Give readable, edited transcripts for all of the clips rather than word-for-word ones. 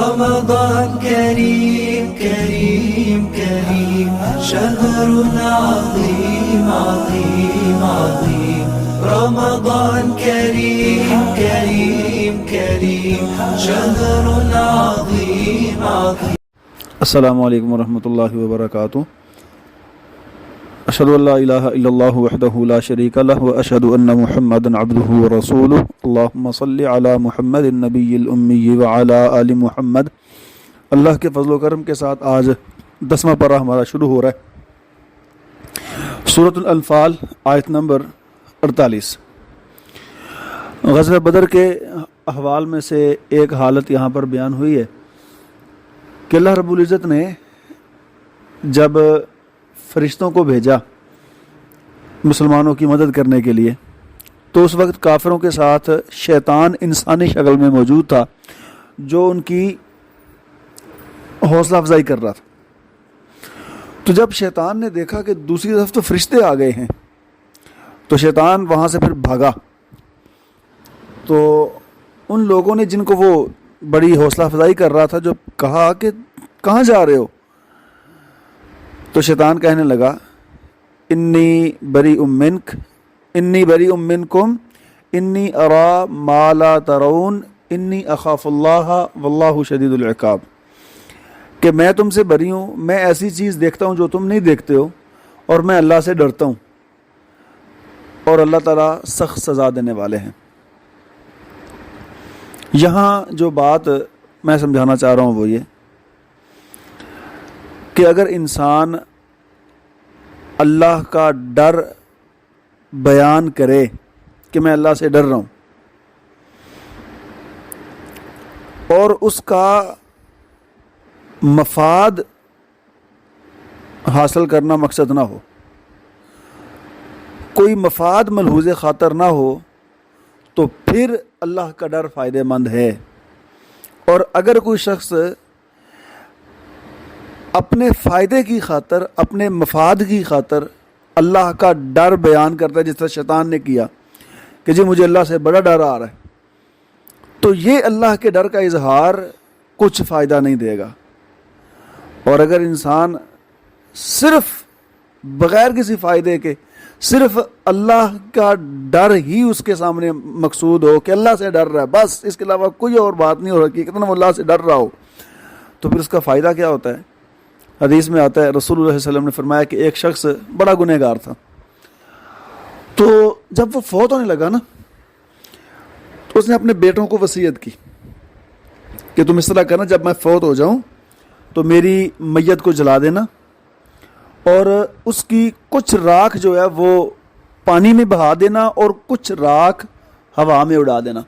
رمضان كريم كريم كريم شهر عظيم عظيم عظيم رمضان كريم كريم كريم شهر عظيم عظيم. السلام علیکم ورحمۃ اللہ وبرکاتہ. اشهد ان لا الہ الا اللہ وحدہ لا شریک لہ واشهد ان محمدا عبدہ ورسولہ. اللہم صل علی محمد النبی الامی وعلی آل محمد. اللہ کے فضل و کرم کے ساتھ آج 10واں پارہ ہمارا شروع ہو رہا ہے. سورۃ الانفال آیت نمبر 48. غزوہ بدر کے احوال میں سے ایک حالت یہاں پر بیان ہوئی ہے کہ اللہ رب العزت نے جب فرشتوں کو بھیجا مسلمانوں کی مدد کرنے کے لیے تو اس وقت کافروں کے ساتھ شیطان انسانی شکل میں موجود تھا جو ان کی حوصلہ افزائی کر رہا تھا. تو جب شیطان نے دیکھا کہ دوسری طرف تو فرشتے آ گئے ہیں تو شیطان وہاں سے پھر بھاگا. تو ان لوگوں نے جن کو وہ بڑی حوصلہ افزائی کر رہا تھا جو کہا کہ کہاں جا رہے ہو، تو شیطان کہنے لگا انی بری منکم انی ارا ما لا ترون انی اخاف اللہ واللہ شدید العقاب، کہ میں تم سے بری ہوں، میں ایسی چیز دیکھتا ہوں جو تم نہیں دیکھتے ہو اور میں اللہ سے ڈرتا ہوں اور اللہ تعالیٰ سخت سزا دینے والے ہیں. یہاں جو بات میں سمجھانا چاہ رہا ہوں وہ یہ کہ اگر انسان اللہ کا ڈر بیان کرے کہ میں اللہ سے ڈر رہا ہوں اور اس کا مفاد حاصل کرنا مقصد نہ ہو، کوئی مفاد ملحوظ خاطر نہ ہو، تو پھر اللہ کا ڈر فائدہ مند ہے. اور اگر کوئی شخص اپنے فائدے کی خاطر، اپنے مفاد کی خاطر اللہ کا ڈر بیان کرتا ہے جس طرح شیطان نے کیا کہ جی مجھے اللہ سے بڑا ڈر آ رہا ہے، تو یہ اللہ کے ڈر کا اظہار کچھ فائدہ نہیں دے گا. اور اگر انسان صرف بغیر کسی فائدے کے صرف اللہ کا ڈر ہی اس کے سامنے مقصود ہو کہ اللہ سے ڈر رہا ہے بس، اس کے علاوہ کوئی اور بات نہیں ہو رہی کہ کتنا وہ اللہ سے ڈر رہا ہو، تو پھر اس کا فائدہ کیا ہوتا ہے؟ حدیث میں آتا ہے رسول اللہ صلی اللہ علیہ وسلم نے فرمایا کہ ایک شخص بڑا گنہگار تھا، تو جب وہ فوت ہونے لگا نا تو اس نے اپنے بیٹوں کو وصیت کی کہ تم اس طرح کرنا، جب میں فوت ہو جاؤں تو میری میت کو جلا دینا اور اس کی کچھ راکھ جو ہے وہ پانی میں بہا دینا اور کچھ راکھ ہوا میں اڑا دینا.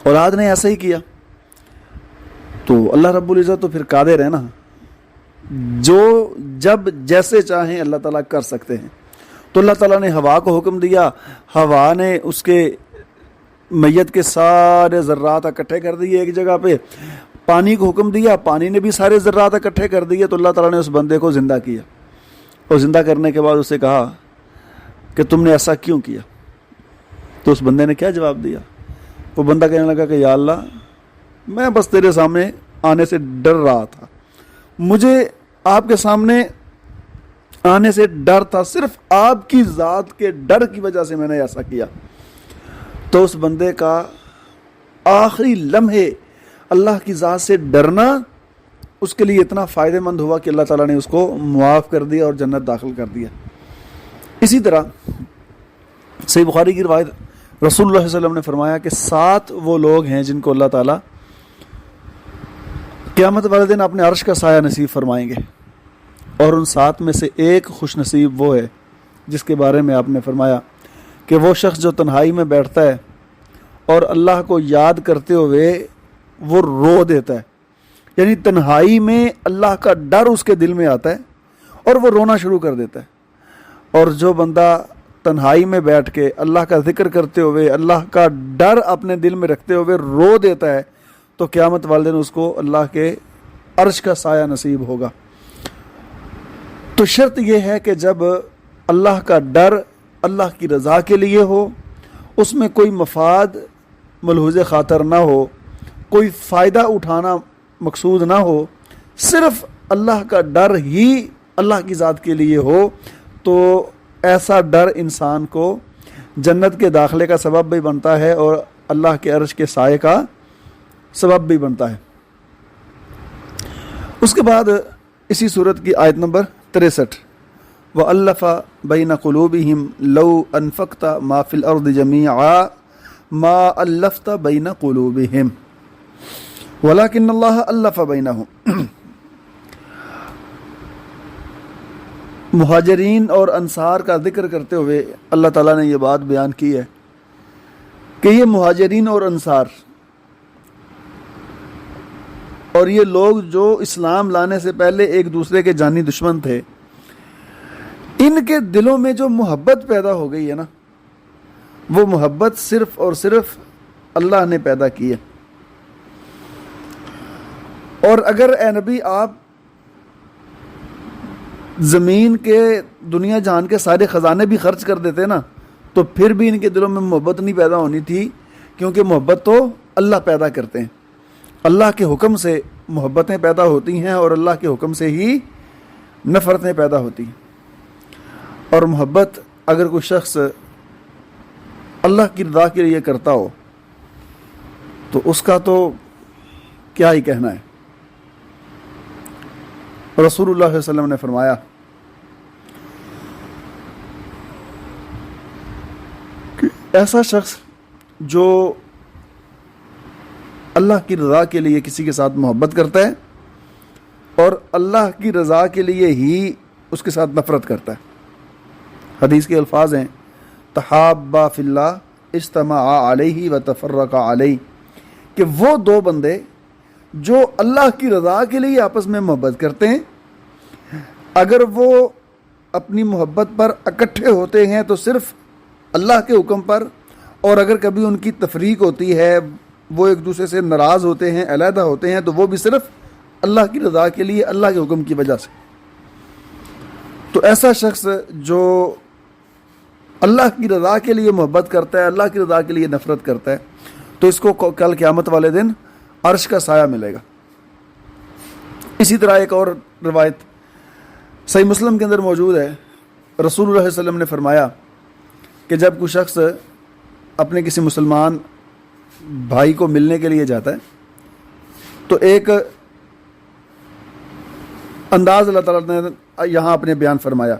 اولاد نے ایسا ہی کیا. تو اللہ رب العزت تو پھر قادر ہے نا، جو جب جیسے چاہیں اللہ تعالیٰ کر سکتے ہیں. تو اللہ تعالیٰ نے ہوا کو حکم دیا، ہوا نے اس کے میت کے سارے ذرات اکٹھے کر دیے ایک جگہ پہ، پانی کو حکم دیا، پانی نے بھی سارے ذرات اکٹھے کر دیے. تو اللہ تعالیٰ نے اس بندے کو زندہ کیا اور زندہ کرنے کے بعد اسے کہا کہ تم نے ایسا کیوں کیا؟ تو اس بندے نے کیا جواب دیا؟ وہ بندہ کہنے لگا کہ یا اللہ میں بس تیرے سامنے آنے سے ڈر رہا تھا، مجھے آپ کے سامنے آنے سے ڈر تھا، صرف آپ کی ذات کے ڈر کی وجہ سے میں نے ایسا کیا. تو اس بندے کا آخری لمحے اللہ کی ذات سے ڈرنا اس کے لیے اتنا فائدہ مند ہوا کہ اللہ تعالیٰ نے اس کو معاف کر دیا اور جنت داخل کر دیا. اسی طرح صحیح بخاری کی روایت رسول اللہ صلی اللہ علیہ وسلم نے فرمایا کہ 7 وہ لوگ ہیں جن کو اللہ تعالیٰ قیامت والے دن اپنے عرش کا سایہ نصیب فرمائیں گے، اور ان 7 میں سے ایک خوش نصیب وہ ہے جس کے بارے میں آپ نے فرمایا کہ وہ شخص جو تنہائی میں بیٹھتا ہے اور اللہ کو یاد کرتے ہوئے وہ رو دیتا ہے، یعنی تنہائی میں اللہ کا ڈر اس کے دل میں آتا ہے اور وہ رونا شروع کر دیتا ہے. اور جو بندہ تنہائی میں بیٹھ کے اللہ کا ذکر کرتے ہوئے اللہ کا ڈر اپنے دل میں رکھتے ہوئے رو دیتا ہے تو قیامت والے دن اس کو اللہ کے عرش کا سایہ نصیب ہوگا. تو شرط یہ ہے کہ جب اللہ کا ڈر اللہ کی رضا کے لیے ہو، اس میں کوئی مفاد ملحوظ خاطر نہ ہو، کوئی فائدہ اٹھانا مقصود نہ ہو، صرف اللہ کا ڈر ہی اللہ کی ذات کے لیے ہو، تو ایسا ڈر انسان کو جنت کے داخلے کا سبب بھی بنتا ہے اور اللہ کے عرش کے سائے کا سبب بھی بنتا ہے۔ اس کے بعد اسی صورت کی آیت نمبر 63، وَأَلَّفَ بَيْنَ قُلُوبِهِمْ لَوْ أَنفَقْتَ مَا فِي الْأَرْضِ جَمِيعًا مَا أَلَّفْتَ بَيْنَ قُلُوبِهِمْ وَلَكِنَّ اللَّهَ أَلَّفَ بَيْنَهُمْ۔ مہاجرین اور انصار کا ذکر کرتے ہوئے اللہ تعالیٰ نے یہ بات بیان کی ہے کہ یہ مہاجرین اور انصار اور یہ لوگ جو اسلام لانے سے پہلے ایک دوسرے کے جانی دشمن تھے، ان کے دلوں میں جو محبت پیدا ہو گئی ہے نا، وہ محبت صرف اور صرف اللہ نے پیدا کی ہے۔ اور اگر اے نبی آپ زمین کے دنیا جہان کے سارے خزانے بھی خرچ کر دیتے نا، تو پھر بھی ان کے دلوں میں محبت نہیں پیدا ہونی تھی، کیونکہ محبت تو اللہ پیدا کرتے ہیں۔ اللہ کے حکم سے محبتیں پیدا ہوتی ہیں اور اللہ کے حکم سے ہی نفرتیں پیدا ہوتی ہیں۔ اور محبت اگر کوئی شخص اللہ کی رضا کے لیے کرتا ہو تو اس کا تو کیا ہی کہنا ہے۔ رسول اللہ صلی اللہ علیہ وسلم نے فرمایا کہ ایسا شخص جو اللہ کی رضا کے لیے کسی کے ساتھ محبت کرتا ہے اور اللہ کی رضا کے لیے ہی اس کے ساتھ نفرت کرتا ہے، حدیث کے الفاظ ہیں تحابا فی اللہ اجتمعا علیہ وتفرقا علیہ، کہ وہ دو بندے جو اللہ کی رضا کے لیے آپس میں محبت کرتے ہیں، اگر وہ اپنی محبت پر اکٹھے ہوتے ہیں تو صرف اللہ کے حکم پر، اور اگر کبھی ان کی تفریق ہوتی ہے، وہ ایک دوسرے سے ناراض ہوتے ہیں، علیحدہ ہوتے ہیں، تو وہ بھی صرف اللہ کی رضا کے لیے، اللہ کے حکم کی وجہ سے۔ تو ایسا شخص جو اللہ کی رضا کے لیے محبت کرتا ہے، اللہ کی رضا کے لیے نفرت کرتا ہے، تو اس کو کل قیامت والے دن عرش کا سایہ ملے گا۔ اسی طرح ایک اور روایت صحیح مسلم کے اندر موجود ہے، رسول اللہ صلی اللہ علیہ وسلم نے فرمایا کہ جب کوئی شخص اپنے کسی مسلمان بھائی کو ملنے کے لیے جاتا ہے تو ایک انداز اللہ تعالیٰ نے یہاں اپنے بیان فرمایا،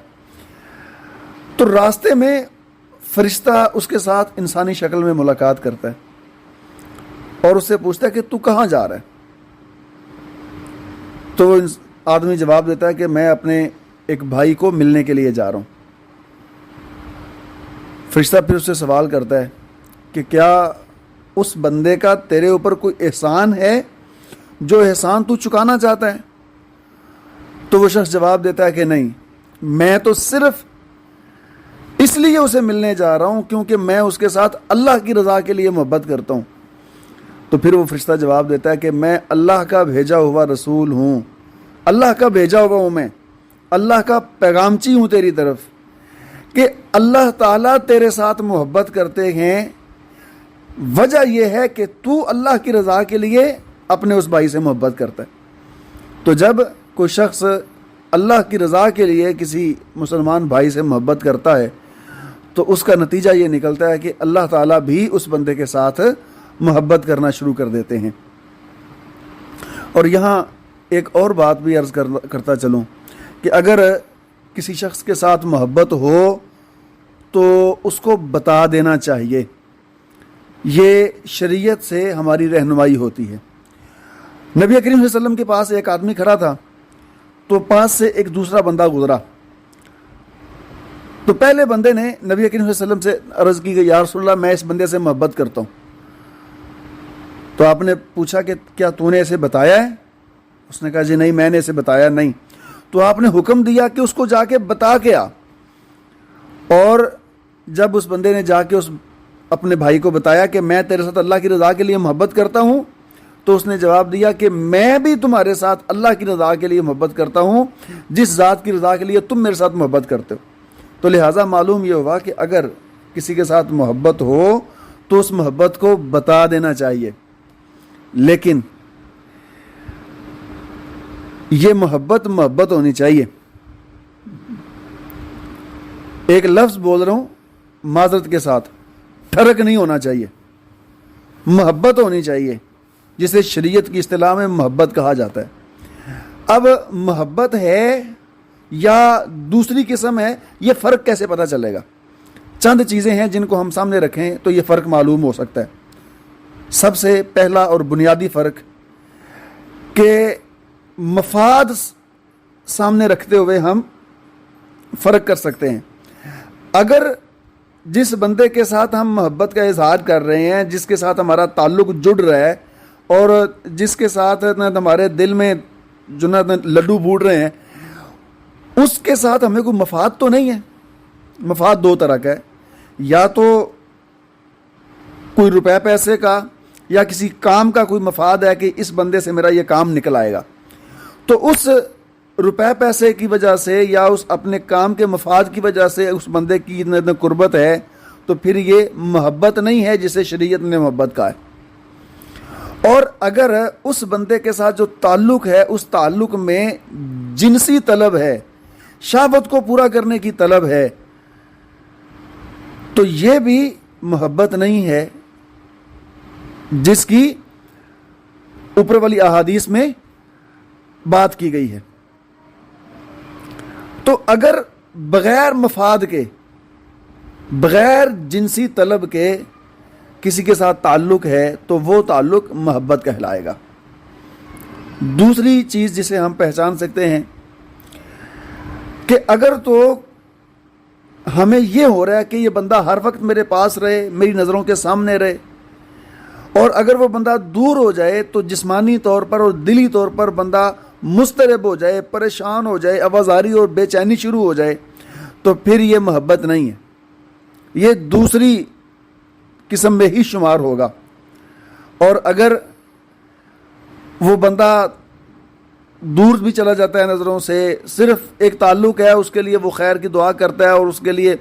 تو راستے میں فرشتہ اس کے ساتھ انسانی شکل میں ملاقات کرتا ہے اور اس سے پوچھتا ہے کہ تو کہاں جا رہا ہے؟ تو وہ آدمی جواب دیتا ہے کہ میں اپنے ایک بھائی کو ملنے کے لیے جا رہا ہوں۔ فرشتہ پھر اس سے سوال کرتا ہے کہ کیا اس بندے کا تیرے اوپر کوئی احسان ہے جو احسان تو چکانا چاہتا ہے؟ تو وہ شخص جواب دیتا ہے کہ نہیں، میں تو صرف اس لیے اسے ملنے جا رہا ہوں کیونکہ میں اس کے ساتھ اللہ کی رضا کے لیے محبت کرتا ہوں۔ تو پھر وہ فرشتہ جواب دیتا ہے کہ میں اللہ کا بھیجا ہوا رسول ہوں، اللہ کا بھیجا ہوا ہوں، میں اللہ کا پیغامچی ہوں تیری طرف، کہ اللہ تعالیٰ تیرے ساتھ محبت کرتے ہیں، وجہ یہ ہے کہ تو اللہ کی رضا کے لیے اپنے اس بھائی سے محبت کرتا ہے۔ تو جب کوئی شخص اللہ کی رضا کے لیے کسی مسلمان بھائی سے محبت کرتا ہے تو اس کا نتیجہ یہ نکلتا ہے کہ اللہ تعالیٰ بھی اس بندے کے ساتھ محبت کرنا شروع کر دیتے ہیں۔ اور یہاں ایک اور بات بھی عرض کرتا چلوں کہ اگر کسی شخص کے ساتھ محبت ہو تو اس کو بتا دینا چاہیے، یہ شریعت سے ہماری رہنمائی ہوتی ہے۔ نبی کریم صلی اللہ علیہ وسلم کے پاس ایک آدمی کھڑا تھا، تو پاس سے ایک دوسرا بندہ گزرا، تو پہلے بندے نے نبی کریم صلی اللہ علیہ وسلم سے عرض کی کہ یا رسول اللہ میں اس بندے سے محبت کرتا ہوں۔ تو آپ نے پوچھا کہ کیا تو نے اسے بتایا ہے؟ اس نے کہا جی نہیں، میں نے اسے بتایا نہیں۔ تو آپ نے حکم دیا کہ اس کو جا کے بتا کے آ، اور جب اس بندے نے جا کے اس اپنے بھائی کو بتایا کہ میں تیرے ساتھ اللہ کی رضا کے لیے محبت کرتا ہوں، تو اس نے جواب دیا کہ میں بھی تمہارے ساتھ اللہ کی رضا کے لیے محبت کرتا ہوں جس ذات کی رضا کے لیے تم میرے ساتھ محبت کرتے ہو۔ تو لہٰذا معلوم یہ ہوا کہ اگر کسی کے ساتھ محبت ہو تو اس محبت کو بتا دینا چاہیے، لیکن یہ محبت ہونی چاہیے. ایک لفظ بول رہا ہوں معذرت کے ساتھ، ٹھڑک نہیں ہونا چاہیے، محبت ہونی چاہیے، جسے شریعت کی اصطلاح میں محبت کہا جاتا ہے. اب محبت ہے یا دوسری قسم ہے، یہ فرق کیسے پتہ چلے گا؟ چند چیزیں ہیں جن کو ہم سامنے رکھیں تو یہ فرق معلوم ہو سکتا ہے. سب سے پہلا اور بنیادی فرق کہ مفاد سامنے رکھتے ہوئے ہم فرق کر سکتے ہیں. اگر جس بندے کے ساتھ ہم محبت کا اظہار کر رہے ہیں، جس کے ساتھ ہمارا تعلق جڑ رہا ہے اور جس کے ساتھ ہمارے دل میں جو نا لڈو پھوٹ رہے ہیں، اس کے ساتھ ہمیں کوئی مفاد تو نہیں ہے. مفاد دو طرح کا ہے، یا تو کوئی روپے پیسے کا یا کسی کام کا کوئی مفاد ہے کہ اس بندے سے میرا یہ کام نکل آئے گا. تو اس روپے پیسے کی وجہ سے یا اس اپنے کام کے مفاد کی وجہ سے اس بندے کی قربت ہے، تو پھر یہ محبت نہیں ہے جسے شریعت نے محبت کہا ہے. اور اگر اس بندے کے ساتھ جو تعلق ہے، اس تعلق میں جنسی طلب ہے، شہوت کو پورا کرنے کی طلب ہے، تو یہ بھی محبت نہیں ہے جس کی اوپر والی احادیث میں بات کی گئی ہے. تو اگر بغیر مفاد کے، بغیر جنسی طلب کے کسی کے ساتھ تعلق ہے تو وہ تعلق محبت کہلائے گا. دوسری چیز جسے ہم پہچان سکتے ہیں کہ اگر تو ہمیں یہ ہو رہا ہے کہ یہ بندہ ہر وقت میرے پاس رہے، میری نظروں کے سامنے رہے، اور اگر وہ بندہ دور ہو جائے تو جسمانی طور پر اور دلی طور پر بندہ مضطرب ہو جائے، پریشان ہو جائے، آوازاری اور بے چینی شروع ہو جائے، تو پھر یہ محبت نہیں ہے، یہ دوسری قسم میں ہی شمار ہوگا. اور اگر وہ بندہ دور بھی چلا جاتا ہے نظروں سے، صرف ایک تعلق ہے، اس کے لیے وہ خیر کی دعا کرتا ہے اور اس کے لیے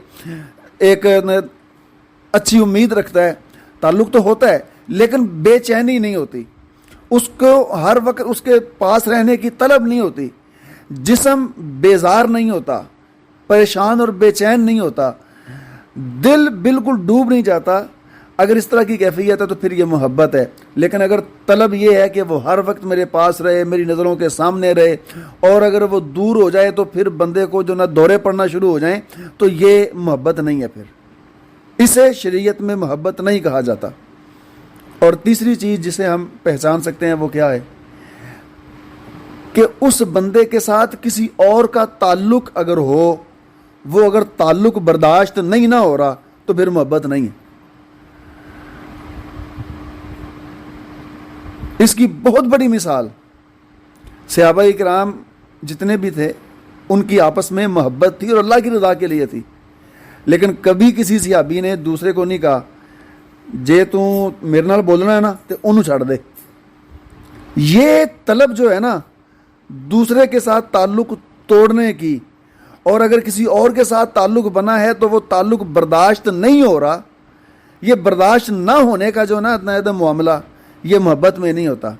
ایک اچھی امید رکھتا ہے، تعلق تو ہوتا ہے لیکن بے چینی نہیں ہوتی، اس کو ہر وقت اس کے پاس رہنے کی طلب نہیں ہوتی، جسم بیزار نہیں ہوتا، پریشان اور بے چین نہیں ہوتا، دل بالکل ڈوب نہیں جاتا. اگر اس طرح کی کیفیت ہے تو پھر یہ محبت ہے. لیکن اگر طلب یہ ہے کہ وہ ہر وقت میرے پاس رہے، میری نظروں کے سامنے رہے، اور اگر وہ دور ہو جائے تو پھر بندے کو جو دورے پڑنا شروع ہو جائیں، تو یہ محبت نہیں ہے، پھر اسے شریعت میں محبت نہیں کہا جاتا. اور تیسری چیز جسے ہم پہچان سکتے ہیں وہ کیا ہے کہ اس بندے کے ساتھ کسی اور کا تعلق اگر ہو، وہ اگر تعلق برداشت نہیں نہ ہو رہا تو پھر محبت نہیں ہے. اس کی بہت بڑی مثال صحابہ کرام جتنے بھی تھے ان کی آپس میں محبت تھی اور اللہ کی رضا کے لیے تھی، لیکن کبھی کسی صحابی نے دوسرے کو نہیں کہا جے تو میرے نال بولنا ہے نا تو انہوں چھڑ دے. یہ طلب جو ہے نا دوسرے کے ساتھ تعلق توڑنے کی، اور اگر کسی اور کے ساتھ تعلق بنا ہے تو وہ تعلق برداشت نہیں ہو رہا، یہ برداشت نہ ہونے کا جو نا اتنا معاملہ، یہ محبت میں نہیں ہوتا.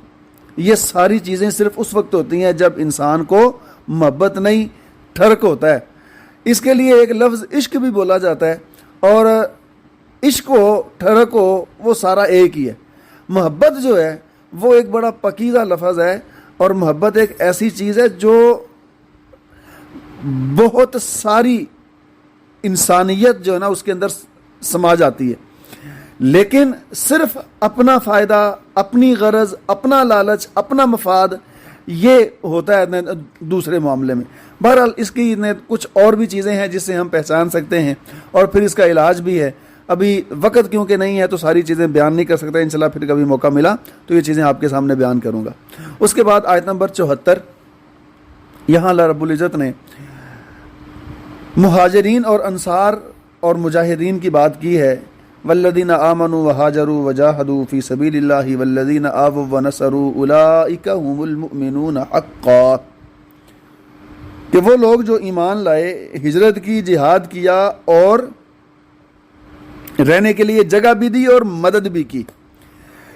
یہ ساری چیزیں صرف اس وقت ہوتی ہیں جب انسان کو محبت نہیں، ٹھڑک ہوتا ہے. اس کے لیے ایک لفظ عشق بھی بولا جاتا ہے، اور عشق ہو ٹھڑک ہو وہ سارا ایک ہی ہے. محبت جو ہے وہ ایک بڑا پکیزہ لفظ ہے، اور محبت ایک ایسی چیز ہے جو بہت ساری انسانیت جو ہے نا اس کے اندر سما جاتی ہے. لیکن صرف اپنا فائدہ، اپنی غرض، اپنا لالچ، اپنا مفاد، یہ ہوتا ہے دوسرے معاملے میں. بہرحال اس کی کچھ اور بھی چیزیں ہیں جس سے ہم پہچان سکتے ہیں، اور پھر اس کا علاج بھی ہے. ابھی وقت کیونکہ نہیں ہے تو ساری چیزیں بیان نہیں کر سکتا، انشاءاللہ پھر کبھی موقع ملا تو یہ چیزیں آپ کے سامنے بیان کروں گا. اس کے بعد آیت نمبر 74، یہاں اللہ رب العزت نے مہاجرین اور انصار اور مجاہدین کی بات کی ہے. والذین آمنوا وہاجروا وجاہدوا فی سبیل اللہ والذین آووا ونصروا اولئک هم المؤمنون حقا، کہ وہ لوگ جو ایمان لائے، ہجرت کی، جہاد کیا اور رہنے کے لیے جگہ بھی دی اور مدد بھی کی،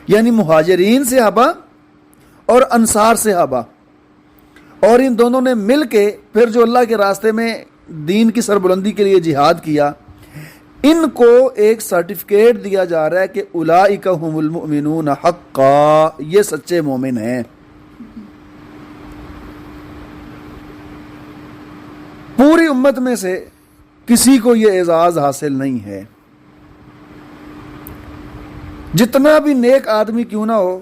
یعنی مہاجرین صحابہ اور انصار صحابہ، اور ان دونوں نے مل کے پھر جو اللہ کے راستے میں دین کی سربلندی کے لیے جہاد کیا، ان کو ایک سرٹیفکیٹ دیا جا رہا ہے کہ اولئک هم المؤمنون حقا، یہ سچے مومن ہیں۔ پوری امت میں سے کسی کو یہ اعزاز حاصل نہیں ہے، جتنا بھی نیک آدمی کیوں نہ ہو،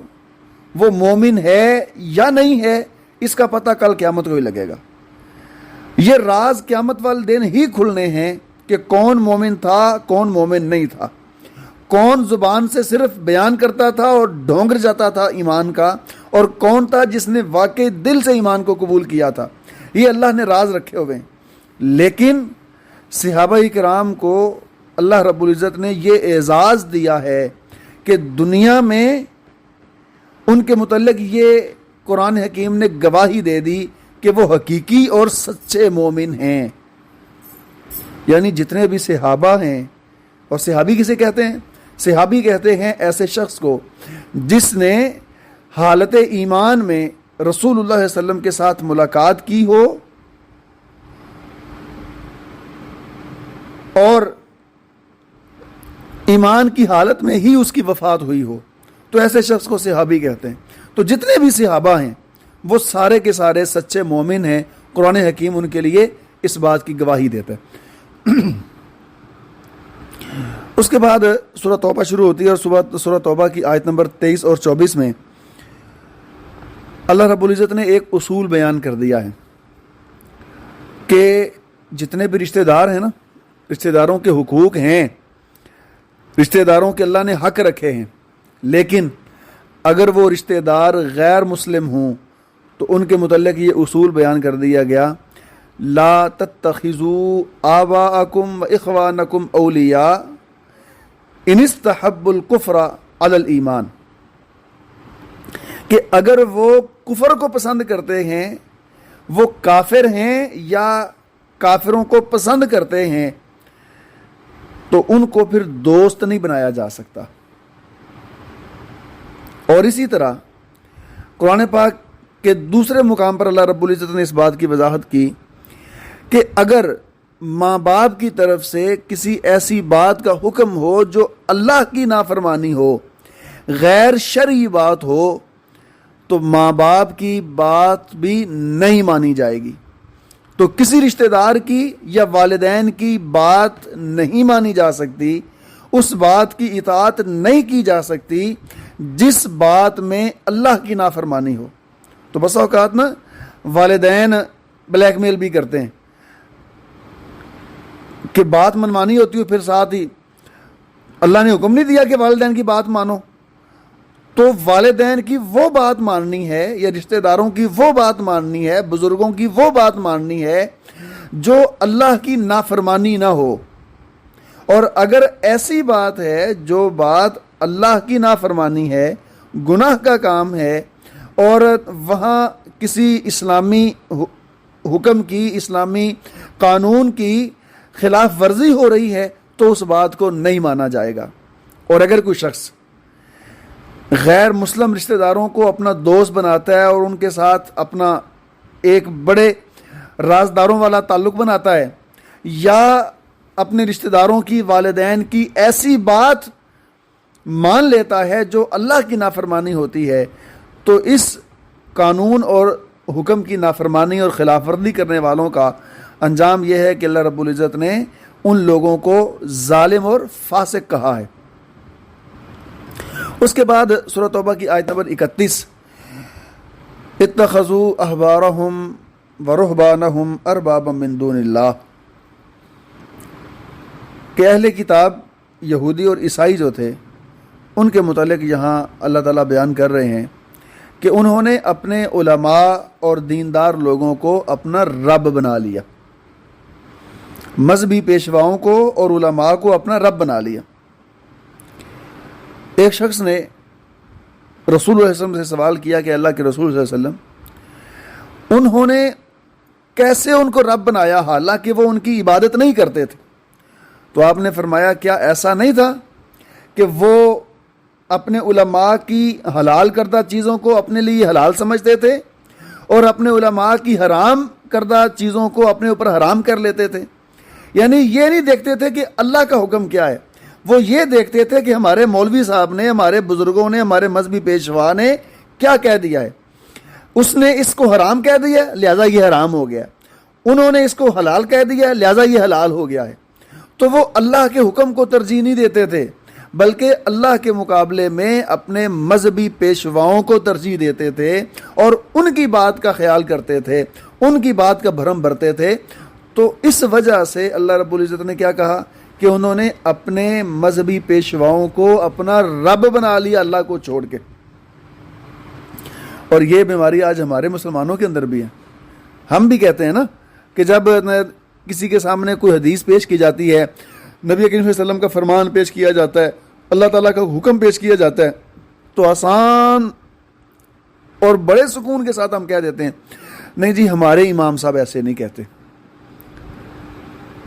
وہ مومن ہے یا نہیں ہے اس کا پتہ کل قیامت کو ہی لگے گا۔ یہ راز قیامت والے دن ہی کھلنے ہیں کہ کون مومن تھا، کون مومن نہیں تھا، کون زبان سے صرف بیان کرتا تھا اور ڈھونگر جاتا تھا ایمان کا، اور کون تھا جس نے واقعی دل سے ایمان کو قبول کیا تھا۔ یہ اللہ نے راز رکھے ہوئے ہیں، لیکن صحابہ کرام کو اللہ رب العزت نے یہ اعزاز دیا ہے کہ دنیا میں ان کے متعلق یہ قرآن حکیم نے گواہی دے دی کہ وہ حقیقی اور سچے مومن ہیں۔ یعنی جتنے بھی صحابہ ہیں، اور صحابی کسے کہتے ہیں؟ صحابی کہتے ہیں ایسے شخص کو جس نے حالت ایمان میں رسول اللہ صلی اللہ علیہ وسلم کے ساتھ ملاقات کی ہو اور ایمان کی حالت میں ہی اس کی وفات ہوئی ہو، تو ایسے شخص کو صحابی کہتے ہیں۔ تو جتنے بھی صحابہ ہیں وہ سارے کے سارے سچے مومن ہیں، قرآن حکیم ان کے لیے اس بات کی گواہی دیتا ہے۔ اس کے بعد سورہ توبہ شروع ہوتی ہے، اور سورہ توبہ کی آیت نمبر 23 اور 24 میں اللہ رب العزت نے ایک اصول بیان کر دیا ہے کہ جتنے بھی رشتہ دار ہیں نا، رشتہ داروں کے حقوق ہیں، رشتہ داروں کے اللہ نے حق رکھے ہیں، لیکن اگر وہ رشتہ دار غیر مسلم ہوں تو ان کے متعلق یہ اصول بیان کر دیا گیا، لا تتخذوا آباءکم و اخوانکم اولیاء ان استحبوا الکفر علی الایمان، کہ اگر وہ کفر کو پسند کرتے ہیں، وہ کافر ہیں یا کافروں کو پسند کرتے ہیں، تو ان کو پھر دوست نہیں بنایا جا سکتا۔ اور اسی طرح قرآن پاک کے دوسرے مقام پر اللہ رب العزت نے اس بات کی وضاحت کی کہ اگر ماں باپ کی طرف سے کسی ایسی بات کا حکم ہو جو اللہ کی نافرمانی ہو، غیر شرعی بات ہو، تو ماں باپ کی بات بھی نہیں مانی جائے گی۔ تو کسی رشتہ دار کی یا والدین کی بات نہیں مانی جا سکتی، اس بات کی اطاعت نہیں کی جا سکتی جس بات میں اللہ کی نافرمانی ہو۔ تو بس اوقات نا والدین بلیک میل بھی کرتے ہیں کہ بات منوانی ہوتی ہو، پھر ساتھ ہی اللہ نے حکم نہیں دیا کہ والدین کی بات مانو، تو والدین کی وہ بات ماننی ہے یا رشتہ داروں کی وہ بات ماننی ہے، بزرگوں کی وہ بات ماننی ہے جو اللہ کی نافرمانی نہ ہو۔ اور اگر ایسی بات ہے جو بات اللہ کی نافرمانی ہے، گناہ کا کام ہے، اور وہاں کسی اسلامی حکم کی، اسلامی قانون کی خلاف ورزی ہو رہی ہے، تو اس بات کو نہیں مانا جائے گا۔ اور اگر کوئی شخص غیر مسلم رشتہ داروں کو اپنا دوست بناتا ہے اور ان کے ساتھ اپنا ایک بڑے رازداروں والا تعلق بناتا ہے، یا اپنے رشتہ داروں کی، والدین کی ایسی بات مان لیتا ہے جو اللہ کی نافرمانی ہوتی ہے، تو اس قانون اور حکم کی نافرمانی اور خلاف ورزی کرنے والوں کا انجام یہ ہے کہ اللہ رب العزت نے ان لوگوں کو ظالم اور فاسق کہا ہے۔ اس کے بعد سورہ توبہ کی آیت نمبر 31، اتخذوا احبارهم ورهبانهم اربابا من دون اللہ، کہ اہل کتاب یہودی اور عیسائی جو تھے ان کے متعلق یہاں اللہ تعالیٰ بیان کر رہے ہیں کہ انہوں نے اپنے علماء اور دیندار لوگوں کو اپنا رب بنا لیا، مذہبی پیشواؤں کو اور علماء کو اپنا رب بنا لیا۔ ایک شخص نے رسول اللہ صلی اللہ علیہ وسلم سے سوال کیا کہ اللہ کے رسول صلی اللہ علیہ وسلم، انہوں نے کیسے ان کو رب بنایا حالانکہ وہ ان کی عبادت نہیں کرتے تھے؟ تو آپ نے فرمایا کیا ایسا نہیں تھا کہ وہ اپنے علماء کی حلال کردہ چیزوں کو اپنے لیے حلال سمجھتے تھے اور اپنے علماء کی حرام کردہ چیزوں کو اپنے اوپر حرام کر لیتے تھے. یعنی یہ نہیں دیکھتے تھے کہ اللہ کا حکم کیا ہے، وہ یہ دیکھتے تھے کہ ہمارے مولوی صاحب نے، ہمارے بزرگوں نے، ہمارے مذہبی پیشوا نے کیا کہہ دیا ہے. اس نے اس کو حرام کہہ دیا لہذا یہ حرام ہو گیا، انہوں نے اس کو حلال کہہ دیا لہذا یہ حلال ہو گیا ہے. تو وہ اللہ کے حکم کو ترجیح نہیں دیتے تھے بلکہ اللہ کے مقابلے میں اپنے مذہبی پیشواؤں کو ترجیح دیتے تھے اور ان کی بات کا خیال کرتے تھے، ان کی بات کا بھرم بھرتے تھے. تو اس وجہ سے اللہ رب العزت نے کیا کہا کہ انہوں نے اپنے مذہبی پیشواؤں کو اپنا رب بنا لیا اللہ کو چھوڑ کے. اور یہ بیماری آج ہمارے مسلمانوں کے اندر بھی ہے. ہم بھی کہتے ہیں نا کہ جب کسی کے سامنے کوئی حدیث پیش کی جاتی ہے، نبی کریم صلی اللہ علیہ وسلم کا فرمان پیش کیا جاتا ہے، اللہ تعالیٰ کا حکم پیش کیا جاتا ہے، تو آسان اور بڑے سکون کے ساتھ ہم کہہ دیتے ہیں نہیں جی ہمارے امام صاحب ایسے نہیں کہتے،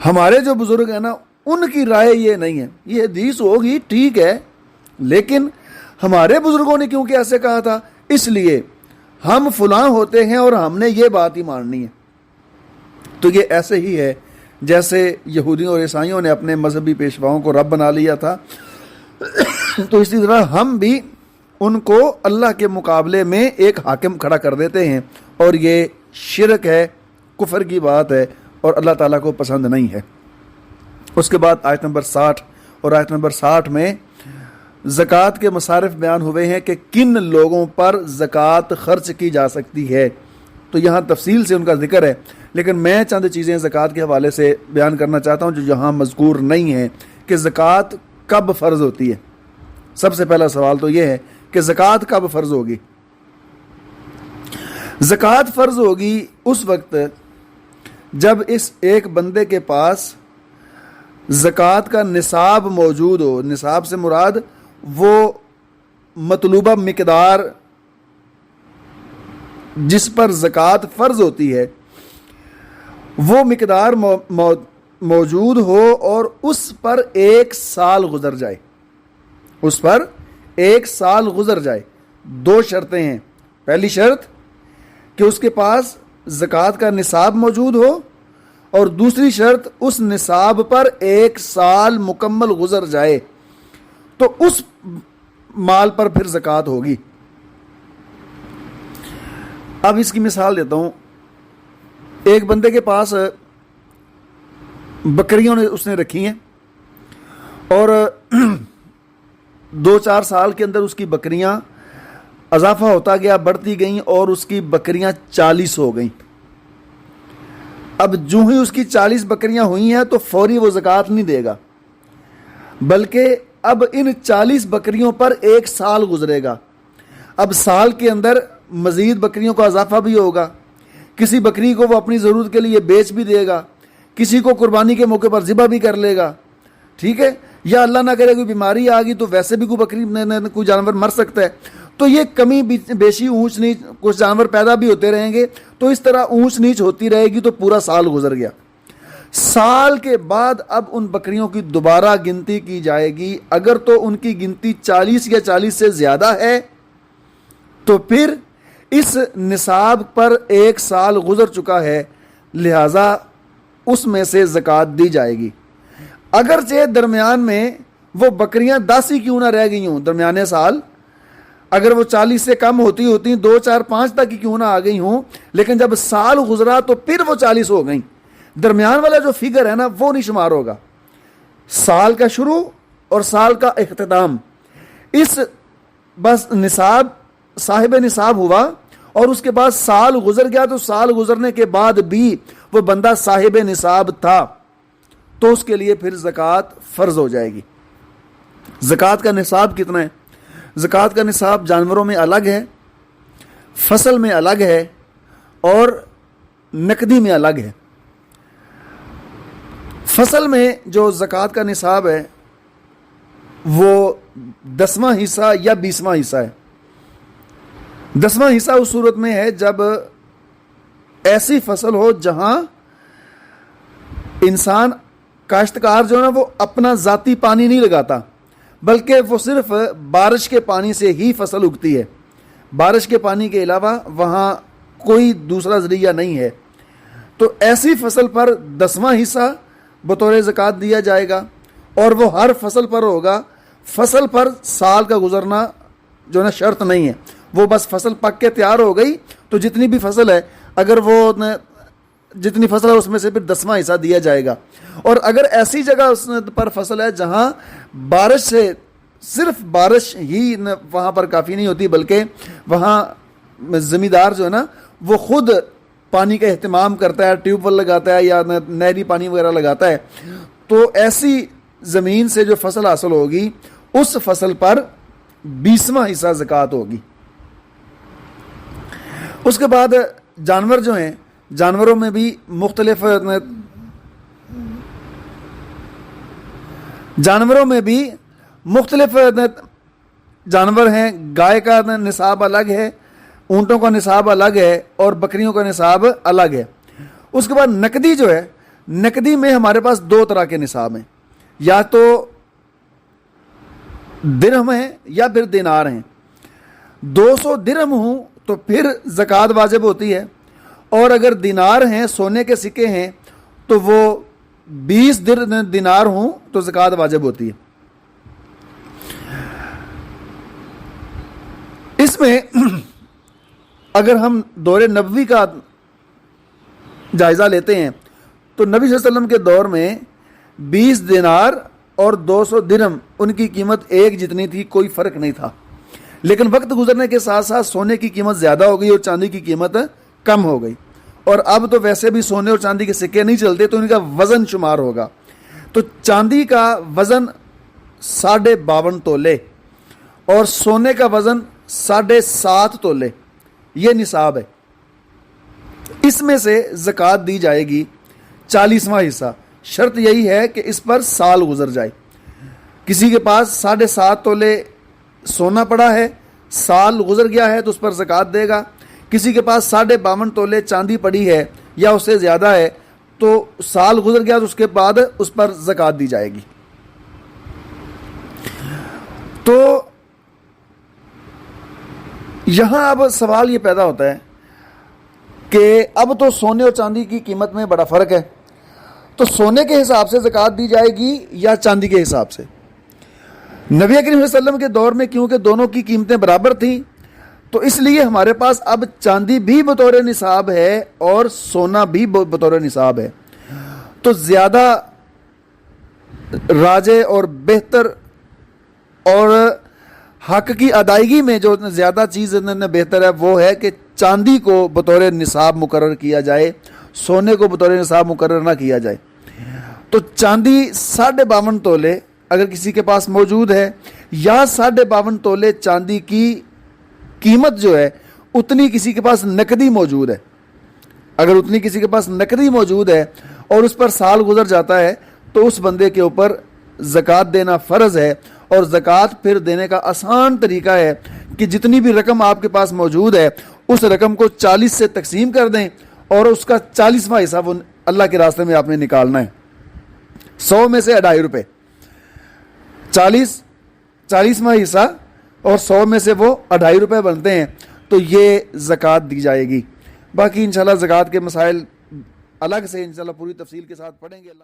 ہمارے جو بزرگ ہیں نا ان کی رائے یہ نہیں ہے. یہ حدیث ہوگی ٹھیک ہے لیکن ہمارے بزرگوں نے کیونکہ ایسے کہا تھا اس لیے ہم فلاں ہوتے ہیں اور ہم نے یہ بات ہی ماننی ہے. تو یہ ایسے ہی ہے جیسے یہودیوں اور عیسائیوں نے اپنے مذہبی پیشواؤں کو رب بنا لیا تھا، تو اسی طرح ہم بھی ان کو اللہ کے مقابلے میں ایک حاکم کھڑا کر دیتے ہیں، اور یہ شرک ہے، کفر کی بات ہے اور اللہ تعالیٰ کو پسند نہیں ہے. اس کے بعد آیت نمبر 60 اور آیت نمبر 60 میں زکوٰۃ کے مصارف بیان ہوئے ہیں کہ کن لوگوں پر زکوٰۃ خرچ کی جا سکتی ہے. تو یہاں تفصیل سے ان کا ذکر ہے، لیکن میں چند چیزیں زکوٰۃ کے حوالے سے بیان کرنا چاہتا ہوں جو یہاں مذکور نہیں ہیں کہ زکوٰۃ کب فرض ہوتی ہے. سب سے پہلا سوال تو یہ ہے کہ زکوٰۃ کب فرض ہوگی. زکوٰۃ فرض ہوگی اس وقت جب اس ایک بندے کے پاس زکوٰۃ کا نصاب موجود ہو. نصاب سے مراد وہ مطلوبہ مقدار جس پر زکوٰۃ فرض ہوتی ہے وہ مقدار موجود ہو اور اس پر 1 سال گزر جائے. اس پر 1 سال گزر جائے. 2 شرطیں ہیں. پہلی شرط کہ اس کے پاس زکوٰۃ کا نصاب موجود ہو، اور دوسری شرط اس نصاب پر 1 سال مکمل گزر جائے تو اس مال پر پھر زکوٰۃ ہوگی. اب اس کی مثال دیتا ہوں. ایک بندے کے پاس بکریوں نے اس نے رکھی ہیں اور 2-4 سال کے اندر اس کی بکریاں اضافہ ہوتا گیا، بڑھتی گئیں اور اس کی بکریاں 40 ہو گئیں. اب جو ہی اس کی 40 بکریاں ہوئی ہیں تو فوری وہ زکوٰۃ نہیں دے گا، بلکہ اب ان 40 بکریوں پر 1 سال گزرے گا. اب سال کے اندر مزید بکریوں کا اضافہ بھی ہوگا. کسی بکری کو وہ اپنی ضرورت کے لیے بیچ بھی دے گا، کسی کو قربانی کے موقع پر ذبح بھی کر لے گا. ٹھیک ہے، یا اللہ نہ کرے کوئی بیماری آ گئی تو ویسے بھی کوئی بکری کوئی جانور مر سکتا ہے. تو یہ کمی بیشی اونچ نیچ کچھ جانور پیدا بھی ہوتے رہیں گے، تو اس طرح اونچ نیچ ہوتی رہے گی. تو پورا سال گزر گیا. سال کے بعد اب ان بکریوں کی دوبارہ گنتی کی جائے گی. اگر تو ان کی گنتی 40 یا 40 سے زیادہ ہے تو پھر اس نصاب پر 1 سال گزر چکا ہے، لہذا اس میں سے زکوٰۃ دی جائے گی. اگرچہ درمیان میں وہ بکریاں 10 ہی کیوں نہ رہ گئی ہوں، درمیانے سال اگر وہ 40 سے کم ہوتی 2 4 5 تک ہی کیوں نہ آ گئی ہوں، لیکن جب سال گزرا تو پھر وہ 40 ہو گئیں. درمیان والا جو فگر ہے نا وہ نہیں شمار ہوگا. سال کا شروع اور سال کا اختتام، اس بس نصاب صاحب نصاب ہوا اور اس کے بعد سال گزر گیا، تو سال گزرنے کے بعد بھی وہ بندہ صاحب نصاب تھا تو اس کے لیے پھر زکوٰۃ فرض ہو جائے گی. زکوٰۃ کا نصاب کتنا ہے؟ زکوٰۃ کا نصاب جانوروں میں الگ ہے، فصل میں الگ ہے اور نقدی میں الگ ہے. فصل میں جو زکوٰۃ کا نصاب ہے وہ 10واں حصہ یا 20واں حصہ ہے. 10واں حصہ اس صورت میں ہے جب ایسی فصل ہو جہاں انسان کاشتکار جو ہے نا وہ اپنا ذاتی پانی نہیں لگاتا بلکہ وہ صرف بارش کے پانی سے ہی فصل اگتی ہے، بارش کے پانی کے علاوہ وہاں کوئی دوسرا ذریعہ نہیں ہے، تو ایسی فصل پر 10واں حصہ بطور زکوٰۃ دیا جائے گا، اور وہ ہر فصل پر ہوگا۔ فصل پر سال کا گزرنا جو نا شرط نہیں ہے، وہ بس فصل پک کے تیار ہو گئی تو جتنی بھی فصل ہے، اگر وہ جتنی فصل ہے اس میں سے پھر 10واں حصہ دیا جائے گا۔ اور اگر ایسی جگہ اس پر فصل ہے جہاں بارش سے صرف بارش ہی وہاں پر کافی نہیں ہوتی، بلکہ وہاں زمیندار جو ہے نا وہ خود پانی کا اہتمام کرتا ہے، ٹیوب ویل لگاتا ہے یا نہری پانی وغیرہ لگاتا ہے، تو ایسی زمین سے جو فصل حاصل ہوگی اس فصل پر 20واں حصہ زکوٰۃ ہوگی۔ اس کے بعد جانور جو ہیں، جانوروں میں بھی مختلف جانور ہیں۔ گائے کا نصاب الگ ہے، اونٹوں کا نصاب الگ ہے، اور بکریوں کا نصاب الگ ہے۔ اس کے بعد نقدی جو ہے، نقدی میں ہمارے پاس 2 طرح کے نصاب ہیں، یا تو درہم ہیں یا پھر دینار ہیں۔ 200 درہم ہوں تو پھر زکوٰۃ واجب ہوتی ہے، اور اگر دینار ہیں، سونے کے سکے ہیں، تو وہ 20 دینار ہوں تو زکوٰۃ واجب ہوتی ہے۔ اس میں اگر ہم دور نبوی کا جائزہ لیتے ہیں تو نبی صلی اللہ علیہ وسلم کے دور میں 20 دینار اور 200 درہم ان کی قیمت ایک جتنی تھی، کوئی فرق نہیں تھا۔ لیکن وقت گزرنے کے ساتھ ساتھ سونے کی قیمت زیادہ ہو گئی اور چاندی کی قیمت کم ہو گئی، اور اب تو ویسے بھی سونے اور چاندی کے سکے نہیں چلتے، تو ان کا وزن شمار ہوگا۔ تو چاندی کا وزن 52.5 تولے اور سونے کا وزن 7.5 تولے، یہ نصاب ہے۔ اس میں سے زکوٰۃ دی جائے گی 40واں حصہ۔ شرط یہی ہے کہ اس پر سال گزر جائے۔ کسی کے پاس 7.5 تولے سونا پڑا ہے، سال گزر گیا ہے تو اس پر زکوٰۃ دے گا۔ کسی کے پاس 52.5 تولے چاندی پڑی ہے یا اس سے زیادہ ہے، تو سال گزر گیا تو اس کے بعد اس پر زکوٰۃ دی جائے گی۔ تو یہاں اب سوال یہ پیدا ہوتا ہے کہ اب تو سونے اور چاندی کی قیمت میں بڑا فرق ہے، تو سونے کے حساب سے زکوٰۃ دی جائے گی یا چاندی کے حساب سے؟ نبی کریم صلی اللہ علیہ وسلم کے دور میں کیونکہ دونوں کی قیمتیں برابر تھیں، تو اس لیے ہمارے پاس اب چاندی بھی بطور نصاب ہے اور سونا بھی بطور نصاب ہے۔ تو زیادہ راجح اور بہتر اور حق کی ادائیگی میں جو زیادہ چیز بہتر ہے وہ ہے کہ چاندی کو بطور نصاب مقرر کیا جائے، سونے کو بطور نصاب مقرر نہ کیا جائے۔ تو چاندی 52.5 تولے اگر کسی کے پاس موجود ہے، یا 52.5 تولے چاندی کی قیمت جو ہے اتنی کسی کے پاس نقدی موجود ہے، اگر اتنی کسی کے پاس نقدی موجود ہے اور اس پر سال گزر جاتا ہے تو اس بندے کے اوپر زکوٰۃ دینا فرض ہے۔ اور زکوٰۃ پھر دینے کا آسان طریقہ ہے کہ جتنی بھی رقم آپ کے پاس موجود ہے اس رقم کو 40 سے تقسیم کر دیں، اور اس کا 40واں حصہ وہ اللہ کے راستے میں آپ نے نکالنا ہے۔ 100 میں سے 2.5 روپے، 40واں حصہ اور 100 میں سے وہ 2.5 روپے بنتے ہیں، تو یہ زکوٰۃ دی جائے گی۔ باقی انشاءاللہ زکوٰۃ کے مسائل الگ سے انشاءاللہ پوری تفصیل کے ساتھ پڑھیں گے۔ اللہ